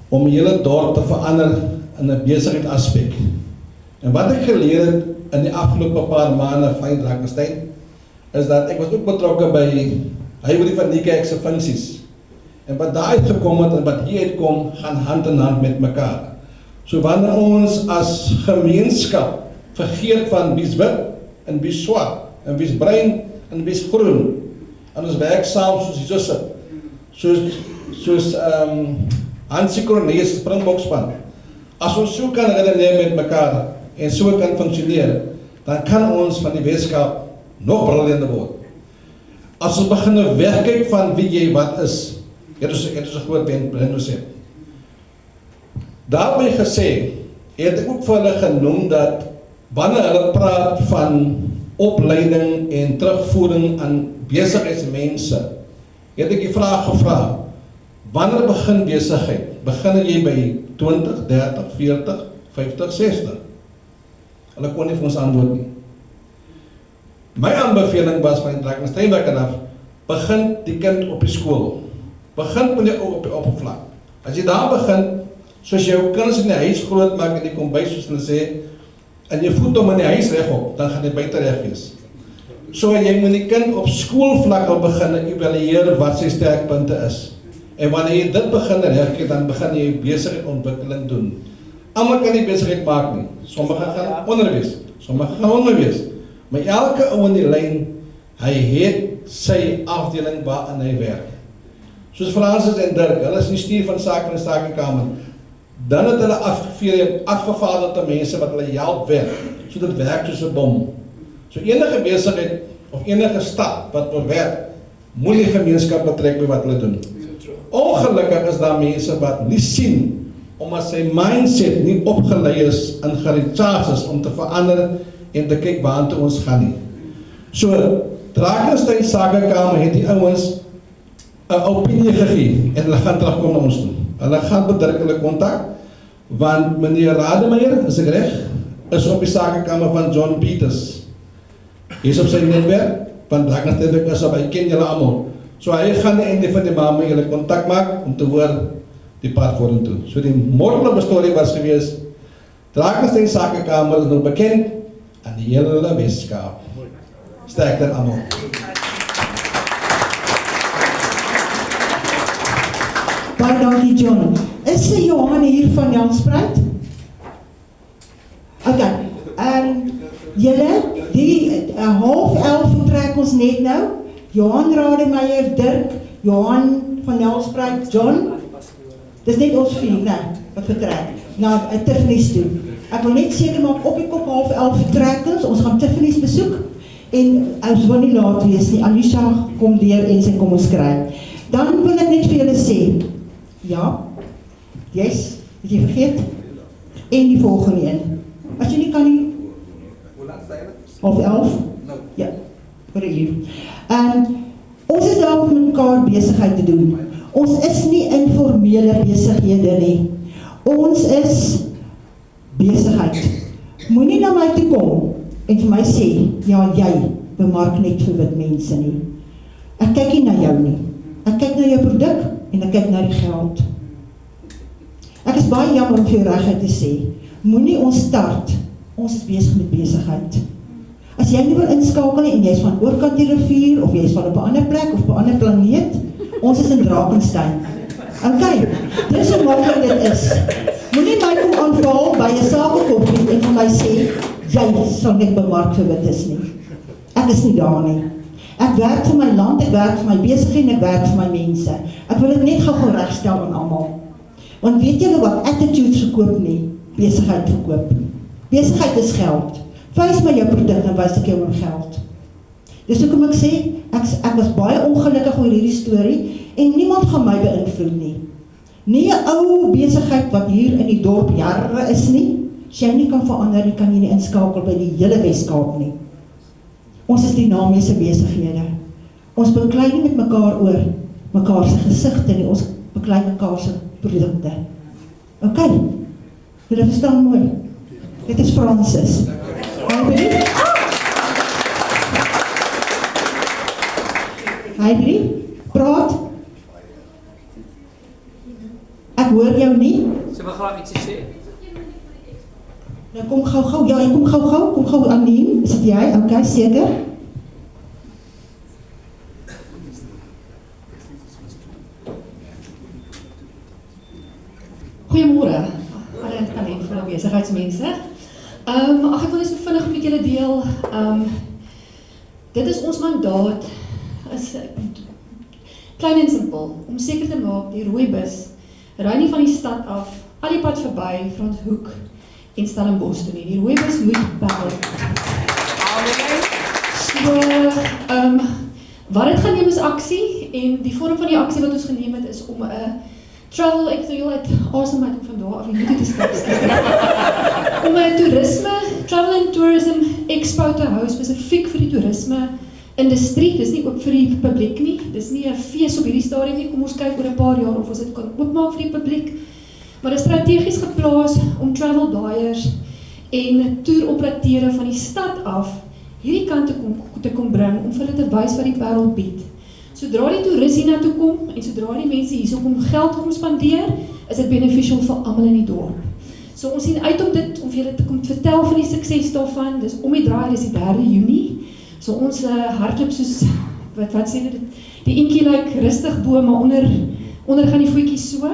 om die hele dorp te verander in 'n besigheid aspek. En wat ek geleer het in die afgelope paar maande van Drakensberg is dat ek was ook betrokke by Highway van Niekerk se funksies. En wat daar uitgekom het en wat hier uitkom, gaan hand in hand met mekaar. So wanneer ons as gemeenskap vergeet van wie's wit en wie's swart en wie's bruin en wie's groen en ons werk saam soos die zusse, soos Hansie Cornelis Springbokspan. As ons so kan redeneer met mekaar en so kan functioneer, dan kan ons van die Weskaap nog briljante word. As ons begin wegkyk van wie jy wat is, het ons 'n groot brandrecept. Daarby gesê, het ek ook vir hulle genoem dat wanneer hulle praat van opleiding en terugvoering aan besigheidsmense, het ek die vraag gevra, wanneer begin besigheid? Begin jy by 20, 30, 40, 50, 60? Hulle kon nie vir ons antwoord nie. My aanbeveling was van die Drakensteinwerk af, begin die kind op die skool. Begin met die op die oppervlak. As jy daar begin, soos jy jou kinders in die huis groot maak in die kombuis, soos hulle sê, en jy voet hom in die huis regop, dan gaan jy buite reg wees. So jy moet die kind op skoolvlak al begin evalueer wat sy sterkpunte is. En wanneer jy dit begin reg, dan begin jy besigheidsontwikkeling doen. Almal kan nie besigheid maak nie. Sommige gaan onderwys, sommige gaan onderwys. Maar elke ou in die lyn, hy het sy afdeling waarin hy werk. Soos Francis en Dirk, hulle is die stuur van sake en sakekamer. Dan het hulle afgevaardigde mense wat hulle help werk, so dit werk soos 'n bom. So enige besigheid of enige stad wat wil werk, moet die gemeenskap betrek by wat hulle doen. Ongelukkig is daar mense wat nie sien, omdat sy mindset nie opgelei is en gerecharge is om te verander en te kyk waartoe ons gaan nie. So, Drakenstein Sakekamer het die ouens 'n opinie gegee en hulle gaan terugkom na ons toe. Hulle gaan bedrukkende kontak, want meneer Rademeier, is ek reg, is op die Sakekamer van John Peters. Hy is op sy netwerk, van Drakenstein is op, hy ken julle almal. So hy gaan die einde van die maand met julle kontak maak om te hoor die pad vorentoe. So die morgen storie was gewees, Drakenstein Sakekamer is nog bekend aan die hele Weskaap. Sterkte almal. Baie dankie John. Is Johan hier van Nelspruit? Ok, julle, die 10:30 vertrek ons net nou. Johan Rademeier, Dirk, Johan van Nelspruit, John. Dis net ons vier, né, wat vertrek. Na Tiffany's toe. Ek wil net seker maak op die kop 10:30 vertrek ons gaan Tiffany's besoek. En ons wil nie laat wees nie, Alisha kom deur en sy kom ons kry. Dan wil ek net vir julle sê, ja, yes, het jy vergeet? En die volgende een. As jy nie kan nie, 10:30? Ja, vir 'n uur. Ons is daar om mekaar besigheid te doen. Ons is nie informele besighede nie. Ons is besigheid. Moenie na my toe kom en vir my sê, ja, jy bemark net vir wit mense nie. Ek kyk nie na jou nie. Ek kyk na jou produk en ek kyk na die geld. Ek is baie jammer om vir jou regheid te sê, moenie ons start, ons is besig met besigheid. As jy nie wil inskakel nie en jy is van oorkant die rivier, of jy is van op 'n ander plek, of op 'n ander planeet, ons is in Drakenstein. Ok, dis hoe maklik dit is. Moenie my kom aanval by 'n sakekoppie en vir my sê, jy sal net bemark vir wat is nie. Ek is nie daar nie. Ek werk vir my land, ek werk vir my besigheid en ek werk vir my mense. Ek wil dit net gou regstel aan almal. Want weet julle wat, attitudes verkoop nie, besigheid verkoop. Besigheid is geld. Wys my jou produk en wys ek jou my geld. Dis hoekom ek sê, ek was baie ongelukkig oor hierdie storie en niemand gaan my beïnvloed nie. Nie 'n ou besigheid wat hier in die dorp jare is nie, as jy nie kan verander nie, kan jy nie inskakel by die hele Weskaap nie. Ons is dinamiese besighede. Ons beklei nie met mekaar oor mekaar se gesigte nie, ons beklei mekaar se produkte. Ok, julle verstaan mooi. Dit is Francis. Hybrid, praat. Ek hoor jou nie. Sy wil graag ietsie sê. Nou kom gou, ja, kom gou Anien, is dit jy? Ok, seker. Goeiemôre, alle talentvolle besigheidsmense. Ek wil net so vinnig met julle deel. Dit is ons mandaat, is klein en simpel, om seker te maak die rooibus ry nie van die stad af, al die pad verby, Franshoek en Stellenbosch toe nie. Die rooibus moet bel. So, wat het geneem is aksie, en die vorm van die aksie wat ons geneem het is om 'n travel, ek sou heel uit asem uit om van daar af hier toe te stap. Om 'n travel and tourism expo te hou spesifiek vir die toerisme industrie. Dis nie ook vir die publiek nie. Dis nie 'n fees op hierdie stadium nie. Kom ons kyk oor 'n paar jaar of ons dit kan oopmaak vir die publiek. Maar dit is strategies geplaas om travel buyers en toeroperateure van die stad af hierdie kant te kom bring om vir hulle te wys wat die Parel bied. Sodra die toerist hiernatoe kom en sodra die mense hierso kom geld kom spandeer, is dit beneficial vir almal in die dorp. So ons sien uit om dit om vir julle te kom vertel van die sukses daarvan. Dis om die draai, dis die 3 Junie. So ons hardloop soos wat sê dit? Die inkie lyk rustig bo, maar onder gaan die voetjies so.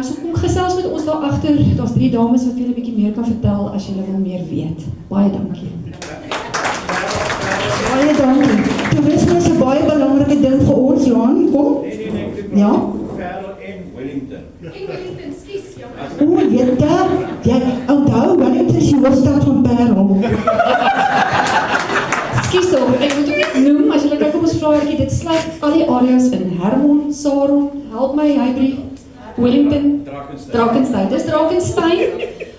So kom gesels met ons daar agter. Daar's 3 dames wat vir julle 'n bietjie meer kan vertel as julle wil meer weet. Baie dankie. Baie dankie. Toerisme is 'n baie belangrike ding vir ons, Johan. Kom. Ja. Parel en Wellington. Wellington, skus, ja. O, jette. Jy onthou, Wellington is die hoofstad van Parel. Skus tog, ek moet ook net noem, as julle kyk op ons flyertjie, dit sluit al die areas in Hermon, Saron, help my, Hybrid, Wellington, Drakensberg. Dis Drakensberg,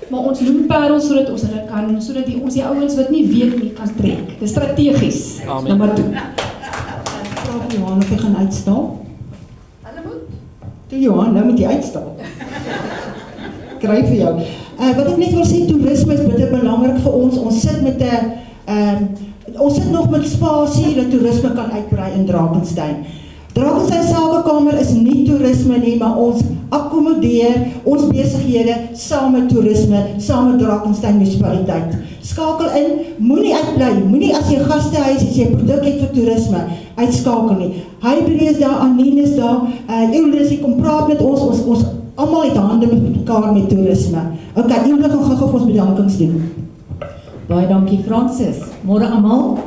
maar ons noem Parel sodat ons hulle kan, sodat ons die ouens wat nie weet nie kan trek. Dis strategies. Amen. Nommer 2. Vra vir Johan of hy gaan uitstaan. Hulle moet. Toe Johan, nou moet jy uitstaan. Kry vir jou. Wat ek net wil sê, toerisme is bitter belangrik vir ons. Ons sit met 'n ons sit nog met spasie dat toerisme kan uitbrei in Drakensberg. Drakensberg Sakekamer is nie toerisme nie, maar ons akkommodeer ons besighede saam met toerisme, saam met Drakensberg munisipaliteit. Skakel in, moenie uitbly, moenie as jy gastehuis, as jy produk het vir toerisme, uitskakel nie. Hybrid is daar, Anine is daar, Eulis, kom praat met ons almal het hande met mekaar met toerisme. Okay, Eulis gaan gou ons bedankings doen. Baie dankie Francis. Môre almal.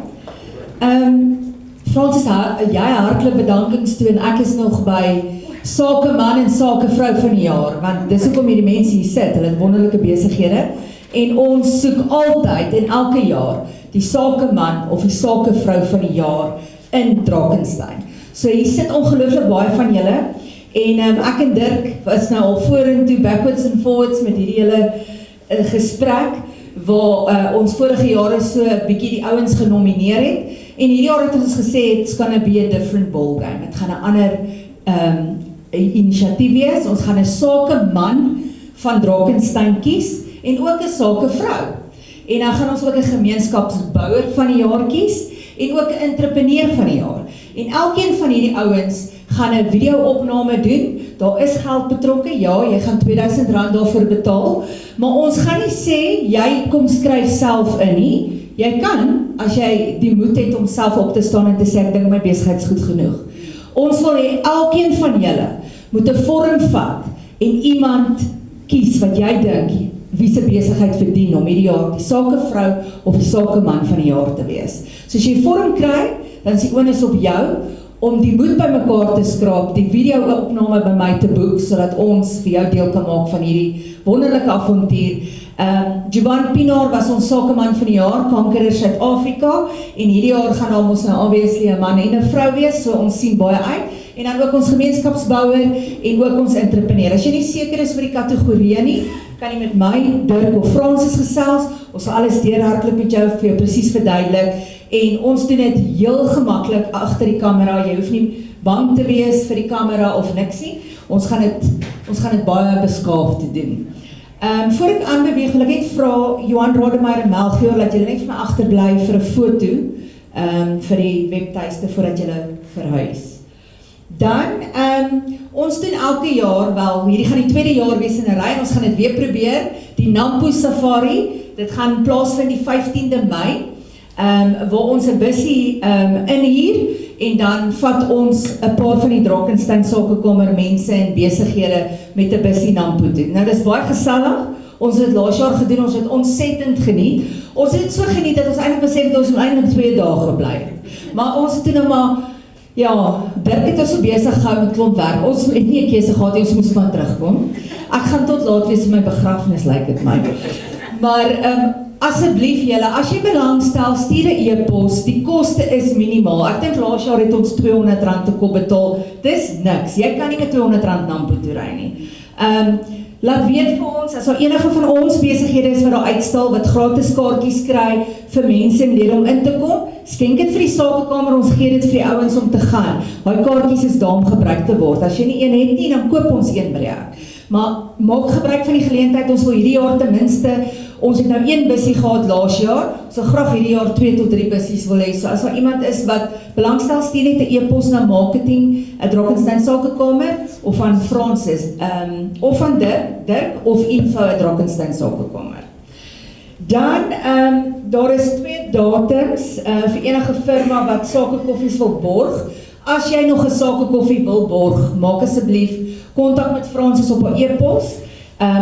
Francis, jy hartlik bedankings toe en ek is nog by sakeman en sakevrou van die jaar, want dis hoekom hierdie mense hier sit, hulle het wonderlike besighede en ons soek altyd en elke jaar die sakeman of die sakevrou van die jaar in Drakensberg. So hier sit ongelooflik baie van julle en ek en Dirk was nou al vorentoe backwards and forwards met hierdie hele gesprek waar ons vorige jare so 'n bietjie die ouens genomineer het en hierdie jaar het ons gesê it's gonna be a different ball game. Dit gaan 'n ander inisiatief wees. Ons gaan 'n sakeman van Drakensberg kies en ook 'n sakevrou. En dan gaan ons ook 'n gemeenskapsbouer van die jaar kies en ook 'n entrepreneur van die jaar. En elkeen van hierdie ouens gaan 'n video-opname doen. Daar is geld betrokke. Ja, jy gaan R2000 daarvoor betaal, maar ons gaan nie sê jy kom skryf self in nie. Jy kan as jy die moed het om self op te staan en te sê ek dink my besigheid is goed genoeg. Ons wil hê elkeen van julle moet 'n vorm vat en iemand kies wat jy dink wie se besigheid verdien om hierdie jaar die sakevrou of die sakeman van die jaar te wees. So as jy 'n vorm kry, dan is die onus op jou om die moed bymekaar te skraap, die video-opname by my te boek, sodat ons vir jou deel kan maak van hierdie wonderlike avontuur. Jovan Pinaar was ons sakeman van die jaar, Kanker Suid-Afrika, en hierdie jaar gaan daar mos nou obviously 'n man en 'n vrou wees, so ons sien baie uit. En dan ook ons gemeenskapsbouer en ook ons entrepreneur. As jy nie seker is oor die kategorieë nie, kan jy met my, Dirk of Francis gesels. Ons sal alles deurhardloop met jou vir jou presies verduidelik. En ons doen dit heel gemaklik agter die kamera. Jy hoef nie bang te wees vir die kamera of niks nie. Ons gaan dit baie beskaafd te doen. Voor ek aanbeweeg, wil ek net vra Johan Rademeier en Melchior dat julle net vir my agterbly vir 'n foto vir die webtuiste voordat julle verhuis. Dan, ons doen elke jaar, wel, hierdie gaan die tweede jaar wees in 'n ry, ons gaan dit weer probeer, die Nampo Safari, dit gaan plaasvind die 15de Mei, waar ons 'n bussie inhuur, en dan vat ons 'n paar van die Drakensberg Sakekamer mense en besighede met 'n bussie Nampo toe. Nou, dis baie gesellig, ons het laas jaar gedoen, ons het ontsettend geniet, ons het so geniet dat ons eintlik besef dat ons eintlik 2 dae gebly het, maar ons het toe nou maar, ja, Dirk het ons so besig gehou met klomp werk, ons het nie 'n keuse gehad, ons moes maar terugkom. Ek gaan tot laat wees in my begrafnis, lyk dit my. Maar asseblief julle, as jy belangstel, stuur 'n e-pos, die koste is minimaal. Ek dink laas jaar het ons R200 te kop betaal, dis niks, jy kan nie met R200 Nampo toe ry nie. Laat weet vir ons, as daar enige van ons besighede is wat daar uitstal, wat gratis kaartjies kry vir mense en lede om in te kom, skenk dit vir die sakekamer, ons gee dit vir die ouens om te gaan. Daai kaartjies is daar om gebruik te word. As jy nie een het nie, dan koop ons een by die hek. Maar maak gebruik van die geleentheid, ons wil hierdie jaar ten minste, ons het nou 1 bussie gehad laas jaar, so graag hierdie jaar 2 tot 3 bussies wil hê. So as daar iemand is wat belangstel, stuur net 'n e-pos na marketing@Drakenstein Sakekamer of van Francis, of van Dirk of info@Drakenstein Sakekamer. Dan, daar is 2 datums vir enige firma wat sakekoffies wil borg. As jy nog 'n sakekoffie wil borg, maak asseblief kontak met Francis op haar e-pos,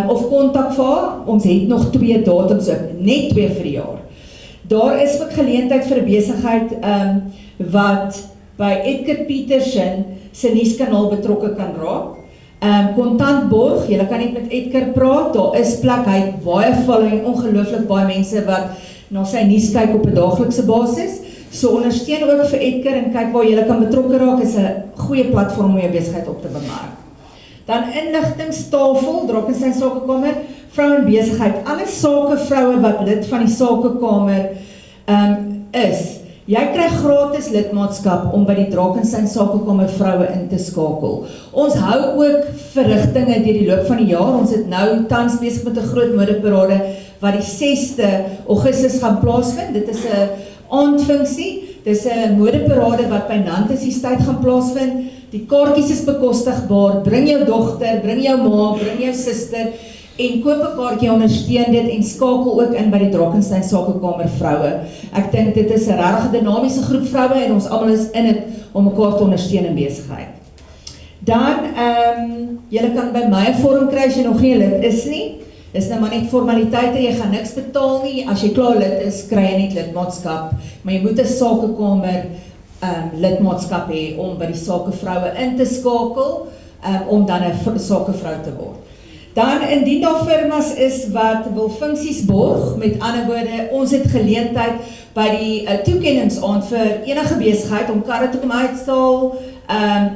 of kontak vir haar. Ons het nog 2 datums op, net 2 vir die jaar. Daar is ook geleentheid vir 'n besigheid wat by Edgar Peterson se nuuskanaal betrokke kan raak. Kontantborg, julle kan net met Edgar praat, daar is plek, hy het baie following, ongelooflik baie mense wat na sy nuus kyk op 'n daaglikse basis. So ondersteun ook vir Edgar en kyk waar julle kan betrokke raak, is 'n goeie platform om jou besigheid op te bemark. Dan inligtingstafel, Drakenstein Sakekamer, vrou en besigheid. Alle sakevroue wat lid van die sakekamer is, jy kry gratis lidmaatskap om by die Drakenstein Sakekamer vroue in te skakel. Ons hou ook verrigtinge deur die loop van die jaar. Ons het nou tans besig met 'n groot modeparade wat die 6de Augustus gaan plaasvind. Dit is 'n aandfunksie. Dis 'n modeparade wat by Nantes tyd gaan plaasvind. Die kaartjies is bekostigbaar. Bring jou dogter, bring jou ma, bring jou suster en koop 'n kaartjie, ondersteun dit en skakel ook in by die Drakenstein Sakekamer vroue. Ek dink dit is 'n regtig dinamiese groep vroue en ons almal is in dit om mekaar te ondersteun in besigheid. Dan, julle kan by my 'n vorm kry as jy nog nie 'n lid is nie. Dis nou maar net formaliteite, jy gaan niks betaal nie. As jy klaar lid is, kry jy net lidmaatskap, maar jy moet 'n sakekamer lidmaatskap hê om by die sakevroue in te skakel, om dan 'n sakevrou te word. Dan indien daar firmas is wat wil funksies borg, met ander woorde, ons het geleentheid by die toekenningsaand vir enige besigheid om karre te kom uitstal,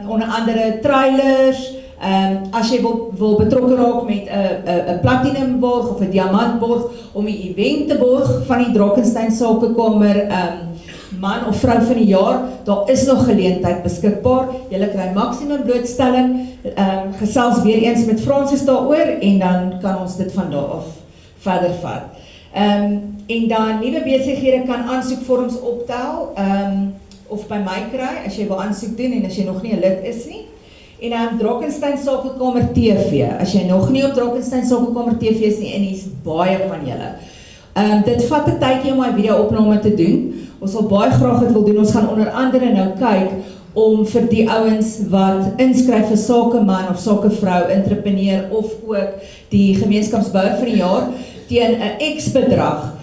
onder andere trailers, as jy wil betrokke raak met 'n platinum borg of 'n diamant borg, om die event te borg van die Drakenstein Sakekamer man of vrou van die jaar, daar is nog geleentheid beskikbaar. Julle kry maksimum blootstelling, gesels weer eens met Francis daaroor en dan kan ons dit van daar af verder vat. En dan nuwe besighede kan aansoekvorms optel, of by my kry as jy wil aansoek doen en as jy nog nie 'n lid is nie. En dan Drakenstein Sakekamer TV, as jy nog nie op Drakenstein Sakekamer TV is nie, en hier's baie van julle. Dit vat 'n tydjie om my video-opname te doen. Ons wil baie graag dit wil doen. Ons gaan onder andere nou kyk om vir die ouens wat inskryf vir sakeman of sakevrou, entrepreneur of ook die gemeenskapsbouer van die jaar teen 'n X-bedrag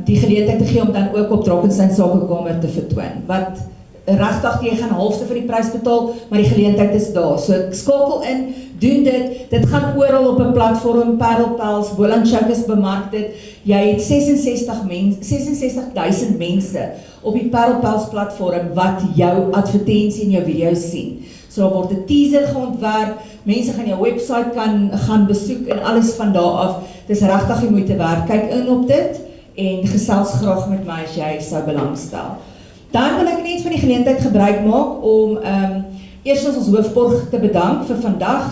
die geleentheid te gee om dan ook op Drakenstein Sakekamer te vertoon. Wat regtig jy gaan halfte vir die prys betaal, maar die geleentheid is daar. So skakel in, doen dit. Dit gaan oral op 'n platform, Parelpels, Boland Showcase bemark dit. Jy het 66,000 mense op die Parelpels platform wat jou advertensie en jou video's sien. So daar word 'n teaser geontwerp, mense gaan jou website kan gaan besoek en alles van daar af. Dis regtig die moeite werd. Kyk in op dit en gesels graag met my as jy sou belangstel. Dan wil ek net van die geleentheid gebruik maak om eerstens ons hoofborg te bedank vir vandag,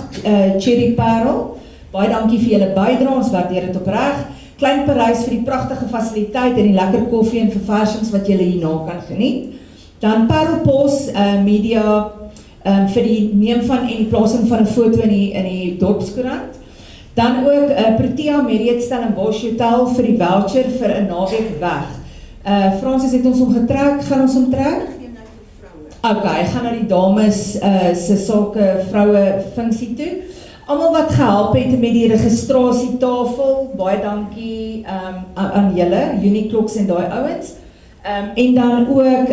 Cherry Parel. Baie dankie vir julle bydrae, ons waardeer dit opreg. Klein Parys vir die pragtige fasiliteit en die lekker koffie en verversings wat julle hierna kan geniet. Dan Parelpos Media vir die neem van en die plasing van 'n foto in die dorpskoerant. Dan ook Protea Marriott Stellenbosch Hotel vir die voucher vir 'n naweek weg. Francis het ons omgetrek, gaan ons omtrek? Ok, hy gaan na die dames se sake vroue funksie toe. Almal wat gehelp het met die registrasietafel, baie dankie aan julle, Uniclocks en daai ouens. En dan ook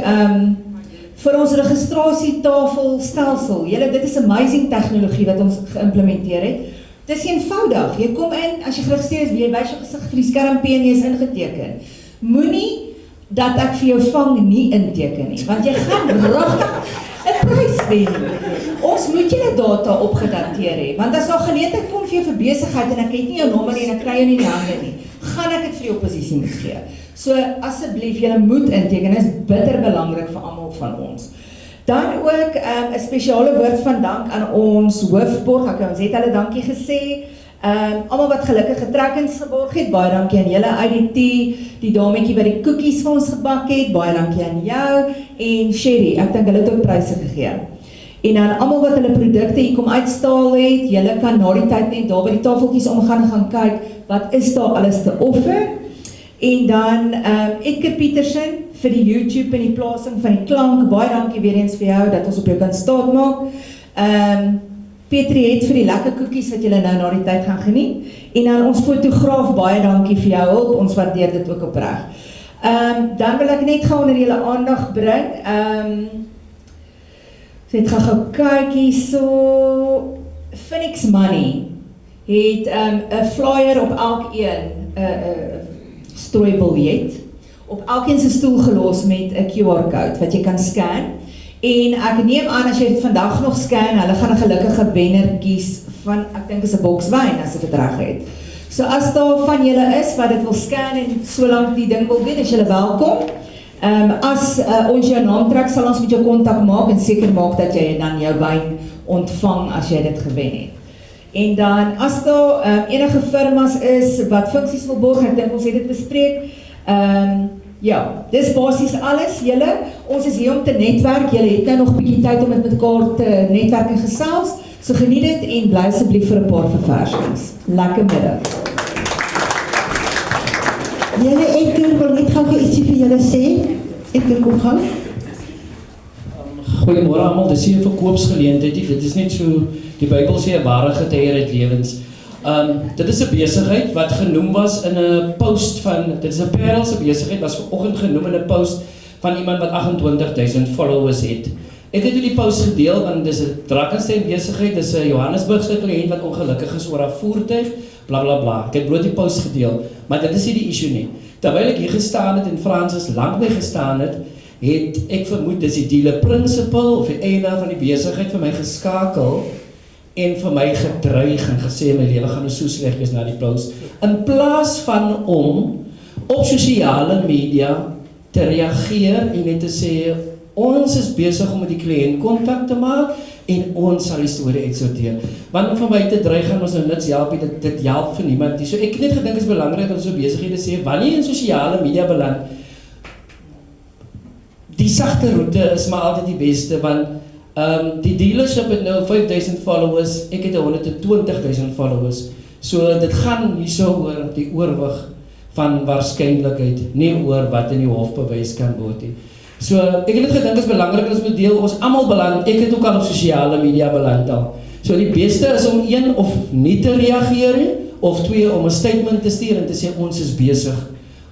vir ons registrasietafel stelsel. Julle, dit is amazing tegnologie wat ons geïmplementeer het. Dis eenvoudig. Jy kom in, as jy geregistreer is, jy wys jou gesig vir die skermpie en jy is ingeteken. Moenie dat ek vir jou vang nie inteken nie, want jy gaan regtig 'n prys wen. Ons moet julle data opgedateer hê, want as daar geleentheid kom vir jou vir besigheid en ek het nie jou nommer nie en ek kry jou nie in die hande nie, gaan ek dit vir jou oppositie moet gee. So asseblief, julle moet inteken, dit is bitter belangrik vir almal van ons. Dan ook 'n spesiale woord van dank aan ons hoofborg. Ons het hulle dankie gesê. Almal wat gelukkige trekkings geborg het, baie dankie aan julle IDT, die dametjie wat die koekies vir ons gebak het, baie dankie aan jou en Sherry, ek dink hulle het ook pryse gegee. En aan almal wat hulle produkte hier kom uitstaal het, julle kan na die tyd net daar by die tafeltjies omgaan kyk, wat is daar alles te offer. En dan Edgar Petersen vir die YouTube en die plasing van die klank, baie dankie weer eens vir jou, dat ons op jou kan staatmaak. Petrie het vir die lekker koekies wat julle nou na die tyd gaan geniet. En dan ons fotograaf, baie dankie vir jou hulp, ons waardeer dit ook opreg. Dan wil ek net gou onder julle aandag bring, net gou kyk hierso, Phoenix Money het 'n flyer op elkeen, strooibiljet, op elkeen se stoel gelos met 'n QR-code wat jy kan scan. En ek neem aan as jy dit vandag nog scan, hulle gaan 'n gelukkige wenner kies van, ek dink is 'n boks wyn as ek dit reg het. So as daar van julle is wat dit wil scan en solank die ding wil doen, is julle welkom. As ons jou naam trek, sal ons met jou kontak maak en seker maak dat jy dan jou wyn ontvang as jy dit gewen het. En dan as daar enige firmas is wat funksies wil borg, ek dink ons het dit bespreek. Ja, dis basies alles, julle. Ons is hier om te netwerk. Julle het nou nog 'n bietjie tyd om met mekaar te netwerk en gesels. So geniet dit en bly asseblief vir 'n paar verversings. Lekker middag. Julle Edgar wil net gou ietsie vir julle sê. Edgar, kom gou. Goeiemôre almal, dis hier 'n verkoopsgeleentheid. Dit is net so, die Bybel sê 'n ware getuie uit lewens. Dit is 'n besigheid wat genoem was in 'n post van, dit is 'n Parelse besigheid, was vanoggend genoem in 'n post van iemand wat 28,000 followers het. Ek het die post gedeel, want dis 'n Drakensberg besigheid, dis 'n Johannesburgse kliënt wat ongelukkig is oor 'n voertuig, bla bla bla. Ek het bloot die post gedeel, maar dit is nie die issue nie. Terwyl ek hier gestaan het en Francis lank by gestaan het, het ek vermoed dis die dealer principal of die eienaar van die besigheid vir my geskakel en vir my gedreig en gesê my lewe gaan nou so sleg wees na die post. In plaas van om op sosiale media te reageer en net te sê ons is besig om met die kliënt kontak te maak en ons sal die storie uitsorteer. Want van my te dreig gaan ons nou niks help, dit help vir niemand nie. So ek het net gedink is belangrik om so besighede sê, wanneer jy in sosiale media beland, die sagte roete is maar altyd die beste, want die dealership het nou 5,000 followers, ek het 120,000 followers. So dit gaan nie so oor die oorwig van waarskynlikheid, nie oor wat in die hof bewys kan word nie. So ek het net gedink is belangrik as ons deel, ons almal beland, ek het ook al op sosiale media beland al. So die beste is om een of nie te reageer nie, of twee om 'n statement te stuur en te sê ons is besig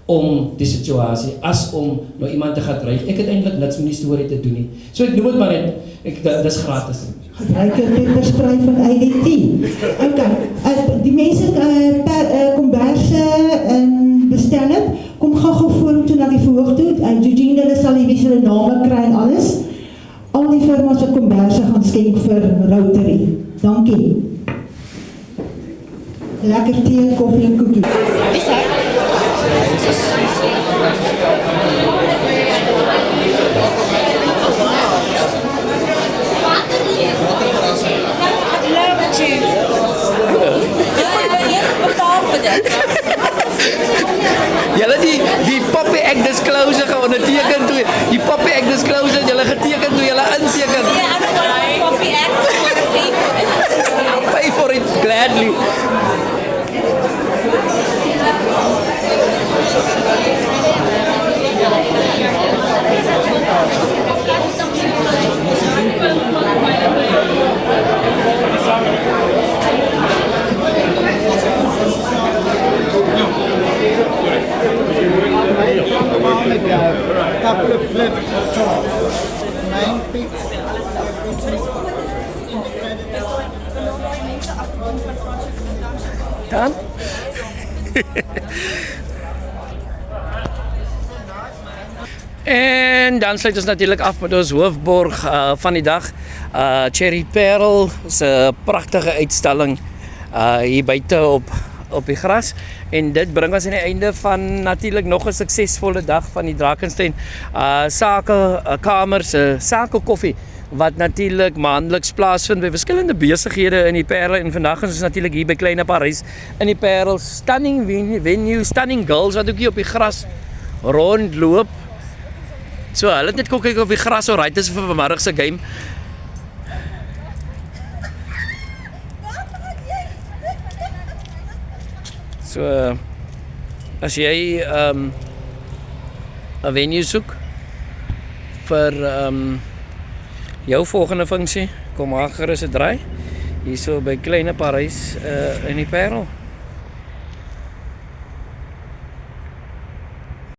om die situasie, as om nou iemand te gaan dreig. Ek het eintlik niks met die storie te doen nie. So ek noem dit maar net, dis gratis. Gebruik jou pepperspray van IDT. Okay, die mense komberse bestel het, kom gou vorentoe na die verhoog toe. Eugene, hulle sal die hulle name kry en alles. Al die firmas wat komberse gaan skenk vir Rotary. Dankie. Lekker tee, koffie en koekies. Julle die Poppy Act Disclosure geonderteken toe, die Poppy Act Disclosure julle geteken toe julle inteken. Yeah, I don't want Poppy Act, I want to pay for it. I'll pay for it gladly. Couple of flip chops, 9 pics. Dan? En dan sluit ons natuurlijk af met ons hoofborg van die dag. Cherry Pearl is 'n pragtige uitstalling hier buite op die gras. En dit bring ons aan die einde van natuurlijk nog 'n suksesvolle dag van die Drakenstein Sakekamer se Sakekoffie, wat natuurlijk maandeliks plaasvind by verskillende besighede in die Parel. En vandag is ons natuurlijk hier by Kleine Parys in die Parel. Stunning venue, stunning girls wat ook hier op die gras rondloop. So, hulle het net kom kyk of die gras alright is vir vanmiddag se game. So, as jy 'n venue soek vir jou volgende funksie, kom maar gerus 'n draai hierso by Kleine Parys in die Parel.